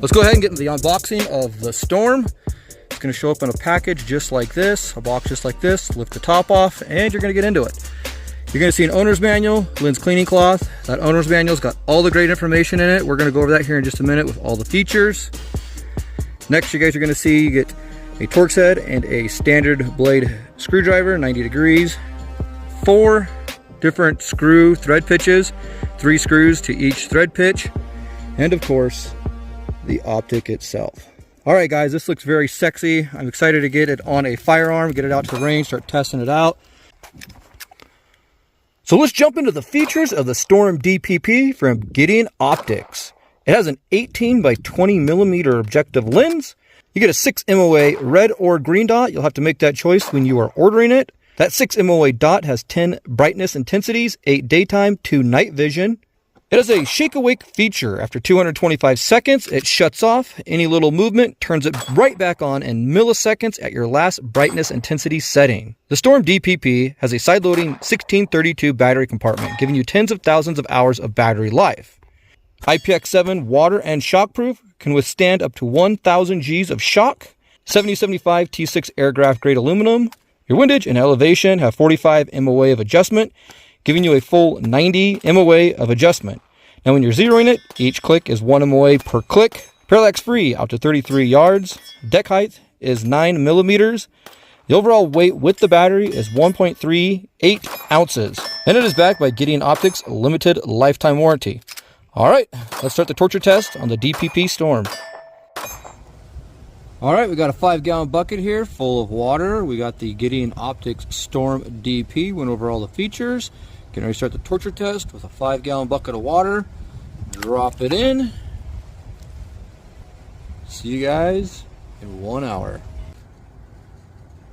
Let's go ahead and get into the unboxing of the Storm. It's going to show up in a package just like this, a box just like this. Lift the top off and you're going to get into it. You're going to see an owner's manual, lens cleaning cloth. That owner's manual's got all the great information in it. We're going to go over that here in just a minute with all the features. Next, you guys are going to see you get a Torx head and a standard blade screwdriver, 90 degrees, 4 different screw thread pitches, 3 screws to each thread pitch, and of course, the optic itself. All right, guys, this looks very sexy. I'm excited to get it on a firearm, get it out to the range, start testing it out. So let's jump into the features of the Storm DPP from GIEDON Optics. It has an 18 by 20 millimeter objective lens. You get a 6 MOA red or green dot. You'll have to make that choice when you are ordering it. That 6 MOA dot has 10 brightness intensities, 8 daytime, 2 night vision. It has a shake awake feature. After 225 seconds, it shuts off. Any little movement turns it right back on in milliseconds at your last brightness intensity setting. The Storm DPP has a side-loading 1632 battery compartment, giving you tens of thousands of hours of battery life. IPX7 water and shockproof, can withstand up to 1,000 Gs of shock. 7075 T6 aircraft grade aluminum. Your windage and elevation have 45 MOA of adjustment, giving you a full 90 MOA of adjustment. Now when you're zeroing it, each click is 1 MOA per click. Parallax free out to 33 yards. Deck height is 9 millimeters. The overall weight with the battery is 1.38 ounces. And it is backed by GIEDON Optics limited lifetime warranty. All right, let's start the torture test on the DPP Storm. All right, we got a 5-gallon bucket here full of water. We got the GIEDON Optics Storm DP, went over all the features. Getting ready to start the torture test with a 5-gallon bucket of water. Drop it in. See you guys in 1 hour.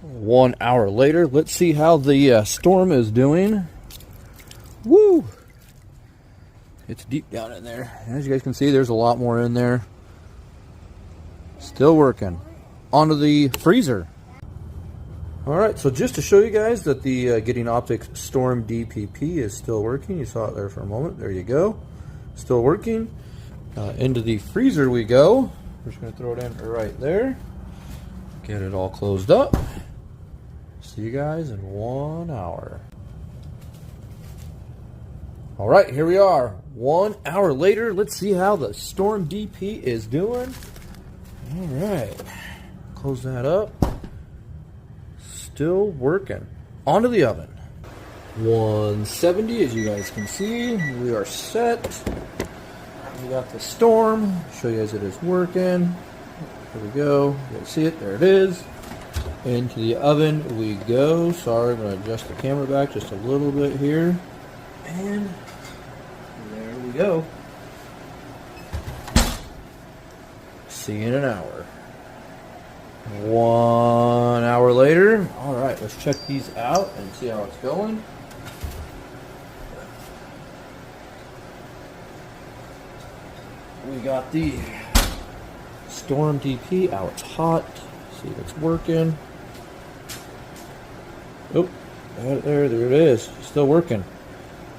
1 hour later, let's see how the Storm is doing. Woo! It's deep down in there. As you guys can see, there's a lot more in there. Still working. Onto the freezer. Alright, so just to show you guys that the GIEDON Optics Storm DPP is still working. You saw it there for a moment. There you go. Still working. Into the freezer we go. We're just going to throw it in right there. Get it all closed up. See you guys in 1 hour. Alright, here we are. 1 hour later. Let's see how the Storm DP is doing. Alright. Close that up. Still working. Onto the oven. 170, as you guys can see. We are set. We got the Storm. Show you guys it is working. Here we go. You guys see it? There it is. Into the oven we go. Sorry, I'm going to adjust the camera back just a little bit here. And there we go. See you in an hour. 1 hour later. Alright, let's check these out and see how it's going. We got the Storm DP out. It's hot. See if it's working. Oh, there it is. Still working.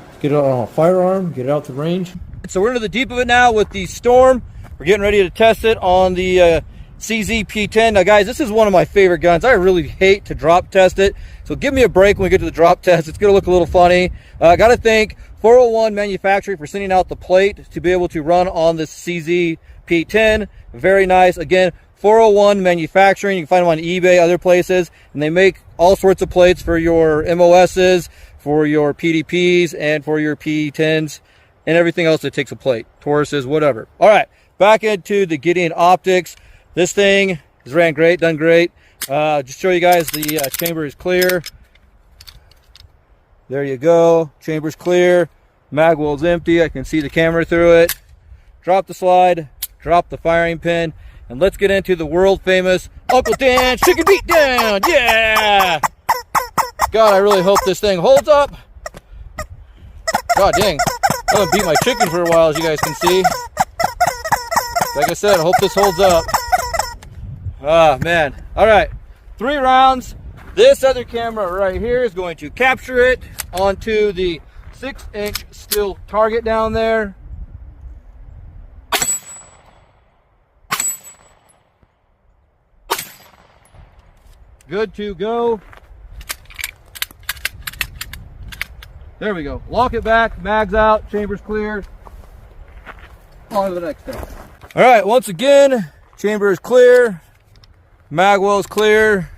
Let's get it on a firearm, get it out to range. So we're into the deep of it now with the Storm. We're getting ready to test it on the CZ-P10. Now guys, this is one of my favorite guns. I really hate to drop test it, so give me a break when we get to the drop test. It's gonna look a little funny. I gotta thank 401 Manufacturing for sending out the plate to be able to run on this CZ-P10. Very nice. Again, 401 Manufacturing. You can find them on eBay, other places, and they make all sorts of plates for your MOSs, for your PDPs, and for your P10s, and everything else that takes a plate. Tauruses, whatever. All right, back into the GIEDON Optics. This thing has ran great, done great. Just show you guys the chamber is clear. There you go. Chamber's clear. Mag well's empty. I can see the camera through it. Drop the slide. Drop the firing pin. And let's get into the world famous Uncle Dan's Chicken Beat Down. Yeah! God, I really hope this thing holds up. God dang. I haven't beat my chicken for a while, as you guys can see. Like I said, I hope this holds up. Ah, man. All right. 3 rounds. This other camera right here is going to capture it onto the 6-inch steel target down there. good to go. There we go. Lock it back, mags out, chamber's clear. On to the next step. All right, once again, chamber is clear, mag well is clear.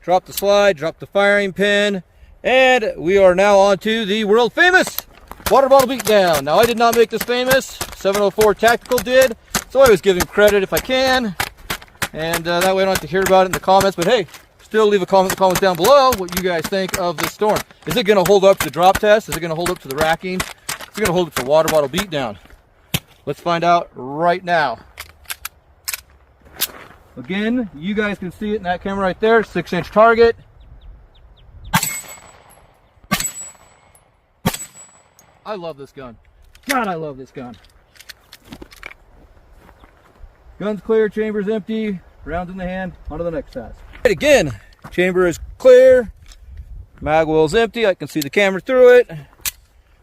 Drop the slide, drop the firing pin, and we are now on to the world famous water bottle beatdown. Now, I did not make this famous. 704 Tactical did, so I always give him credit if I can. And that way I don't have to hear about it in the comments. But hey, still leave a comment in the comments down below what you guys think of this storm. Is it going to hold up to the drop test? Is it going to hold up to the racking? Is it going to hold up to the water bottle beatdown? Let's find out right now. Again, you guys can see it in that camera right there, 6-inch target. I love this gun. God, I love this gun. Gun's clear, chamber's empty, rounds in the hand, on to the next task. Right, again, chamber is clear, mag well's empty, I can see the camera through it.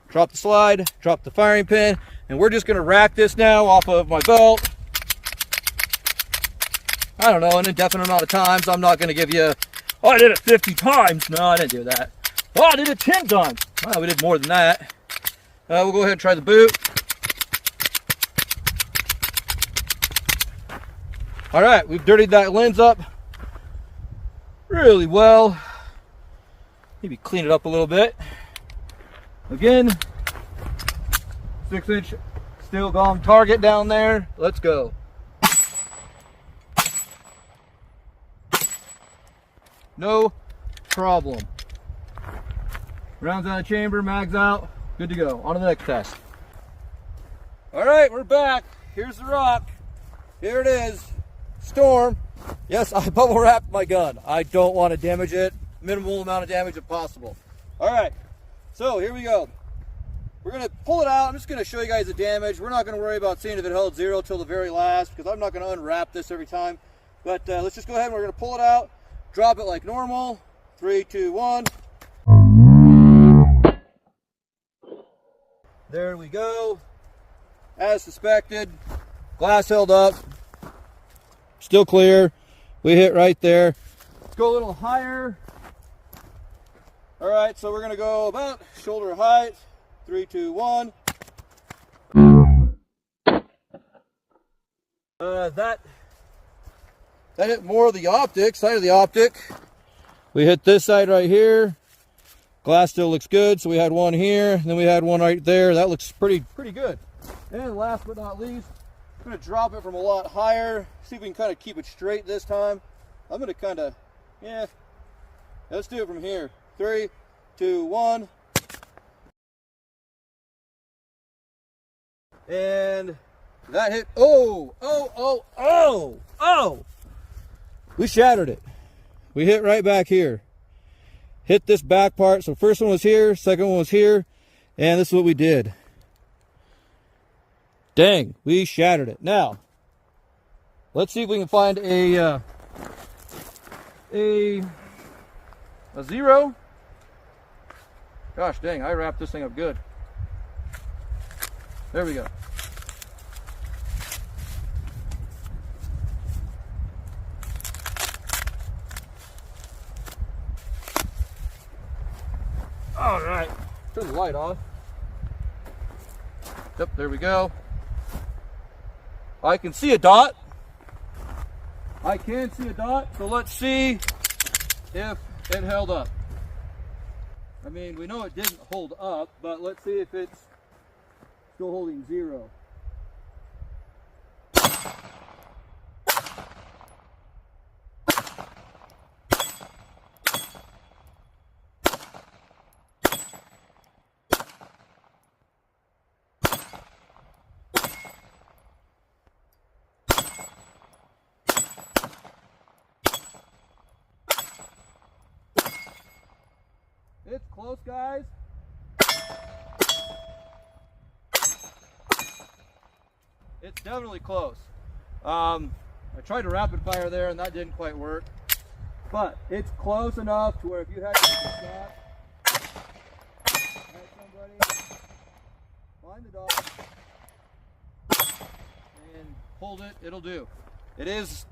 Drop the slide, drop the firing pin, and we're just gonna rack this now off of my belt. I don't know, an indefinite amount of times. I'm not gonna give you, oh, I did it 50 times. No, I didn't do that. Oh, I did it 10 times. Oh, we did more than that. We'll go ahead and try the boot. All right, we've dirtied that lens up really well. Maybe clean it up a little bit. Again, 6-inch steel gong target down there. Let's go. No problem. Rounds out of chamber, mags out, good to go. On to the next test. All right, we're back. Here's the rock. Here it is. Storm. Yes, I bubble wrapped my gun. I don't want to damage it. Minimal amount of damage if possible. All right, so here we go. We're going to pull it out. I'm just going to show you guys the damage. We're not going to worry about seeing if it held zero till the very last because I'm not going to unwrap this every time. But let's just go ahead and we're going to pull it out. Drop it like normal. 3, 2, 1. There we go. As suspected. Glass held up. Still clear. We hit right there. Let's go a little higher. All right, so we're going to go about shoulder height. 3, 2, 1. That hit more of the optic, side of the optic. We hit this side right here. Glass still looks good, so we had one here, and then we had one right there. That looks pretty good. And last but not least, I'm going to drop it from a lot higher. See if we can kind of keep it straight this time. I'm going to kind of, yeah, let's do it from here. 3, 2, 1. And that hit, oh. We shattered it. We hit right back here. Hit this back part. So first one was here, second one was here, and this is what we did. Dang, we shattered it. Now, let's see if we can find a zero. Gosh dang, I wrapped this thing up good. There we go. All right, turn the light off. Yep, there we go. I can see a dot. I can see a dot, so let's see if it held up. I mean, we know it didn't hold up, but let's see if it's still holding zero. It's close, guys. It's definitely close. I tried to rapid fire there and that didn't quite work. But it's close enough to where if you had to make a shot, have somebody find the dog and hold it, it'll do. It is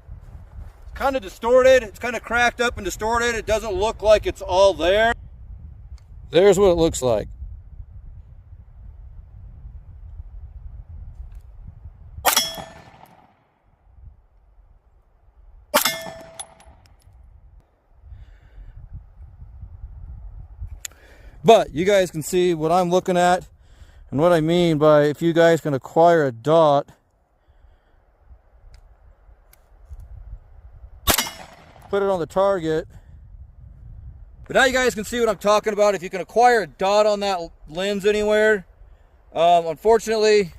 kind of distorted. It's kind of cracked up and distorted. It doesn't look like it's all there. There's what it looks like. But you guys can see what I'm looking at and what I mean by if you guys can acquire a dot, put it on the target. But now you guys can see what I'm talking about. If you can acquire a dot on that lens anywhere, unfortunately,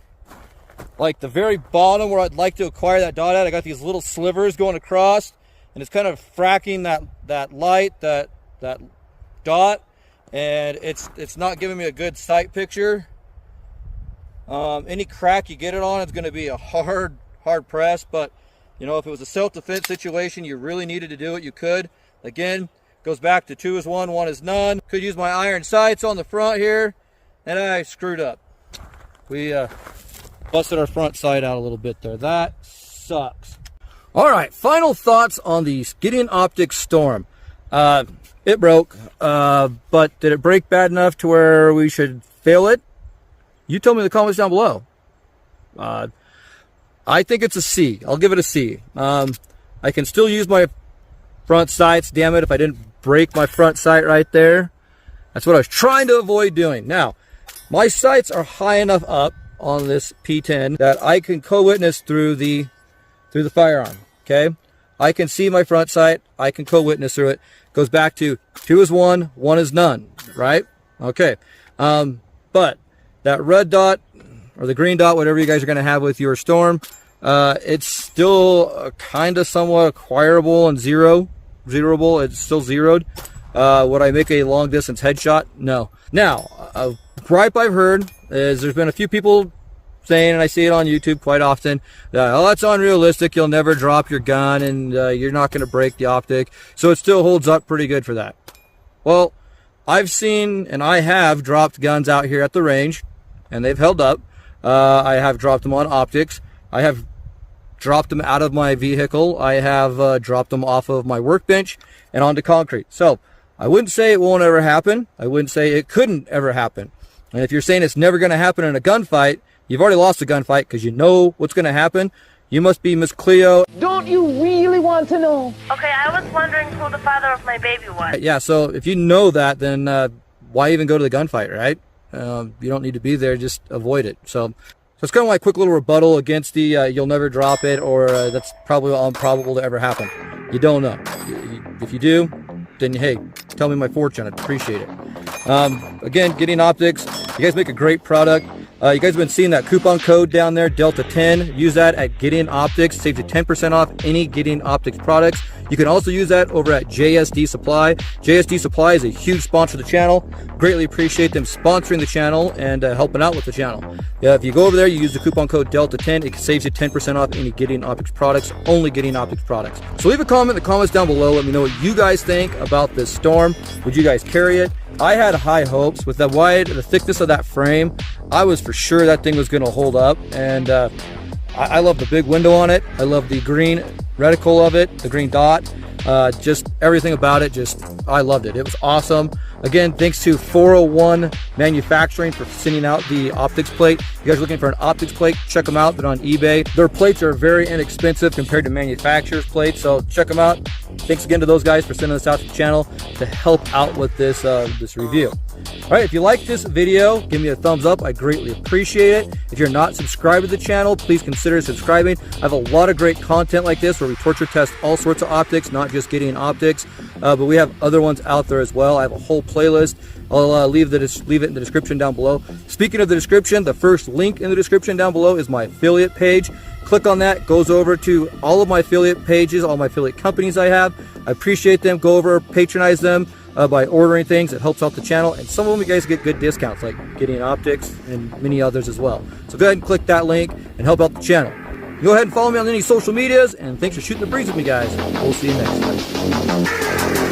like the very bottom where I'd like to acquire that dot at, I got these little slivers going across, and it's kind of fracking that light, that dot, and it's not giving me a good sight picture. Any crack you get it on, it's going to be a hard press. But you know, if it was a self-defense situation, you really needed to do it, you could. Again, goes back to 2 is 1, 1 is none. Could use my iron sights on the front here, and I screwed up. We busted our front sight out a little bit there. That sucks. All right, final thoughts on the Gideon Optics Storm. It broke, but did it break bad enough to where we should fail it? You tell me in the comments down below. I think it's a C. I'll give it a C. I can still use my front sights. Damn it, if I didn't break my front sight right there. That's what I was trying to avoid doing. Now, my sights are high enough up on this P10 that I can co-witness through the firearm. Okay, I can see my front sight. I can co-witness through it. Goes back to 2 is 1, 1 is none. Right? Okay. But that red dot or the green dot, whatever you guys are going to have with your Storm, it's still kind of somewhat acquirable and zerable. It's still zeroed. Would I make a long distance headshot? No. Now, a gripe I've heard is there's been a few people saying, and I see it on YouTube quite often, that, oh, that's unrealistic. You'll never drop your gun, and you're not going to break the optic. So it still holds up pretty good for that. Well, I've seen, and I have dropped guns out here at the range, and they've held up. I have dropped them on optics. I have dropped them out of my vehicle. I have dropped them off of my workbench and onto concrete. So I wouldn't say it won't ever happen. I wouldn't say it couldn't ever happen. And if you're saying it's never going to happen in a gunfight, you've already lost a gunfight because you know what's going to happen. You must be Miss Cleo. Don't you really want to know? Okay, I was wondering who the father of my baby was. Yeah, so if you know that, then why even go to the gunfight, right? You don't need to be there. Just avoid it. So it's kind of like a quick little rebuttal against the you'll never drop it, or that's probably improbable to ever happen. You don't know. If you do, then hey, tell me my fortune. I'd appreciate it. Again, Gideon Optics, you guys make a great product. You guys have been seeing that coupon code down there, Delta 10. Use that at Gideon Optics. Saves you 10% off any Gideon Optics products. You can also use that over at JSD Supply. JSD Supply is a huge sponsor of the channel. Greatly appreciate them sponsoring the channel and helping out with the channel. If you go over there, you use the coupon code Delta 10. It saves you 10% off any Gideon Optics products. Only Gideon Optics products. So leave a comment in the comments down below. Let me know what you guys think about this Storm. Would you guys carry it? I had high hopes with the thickness of that frame. I was for sure that thing was going to hold up, and I love the big window on it. I love the green reticle of it, the green dot, just everything about it. I loved it. It was awesome. Again, thanks to 401 Manufacturing for sending out the optics plate. If you guys are looking for an optics plate, check them out. They're on eBay. Their plates are very inexpensive compared to manufacturer's plates, so check them out. Thanks again to those guys for sending this out to the channel to help out with this this review. All right, if you like this video, give me a thumbs up. I greatly appreciate it. If you're not subscribed to the channel, please consider subscribing. I have a lot of great content like this where we torture test all sorts of optics, not just Gideon Optics, but we have other ones out there as well. I have a whole playlist. I'll leave it in the description down below. Speaking of the description, the first link in the description down below is my affiliate page. Click on that, goes over to all of my affiliate pages, all my affiliate companies I have. I appreciate them. Go over, patronize them by ordering things. It helps out the channel, and some of them you guys get good discounts, like Gideon Optics and many others as well. So go ahead and click that link and help out the channel. Go ahead and follow me on any social medias, and thanks for shooting the breeze with me, guys. We'll see you next time.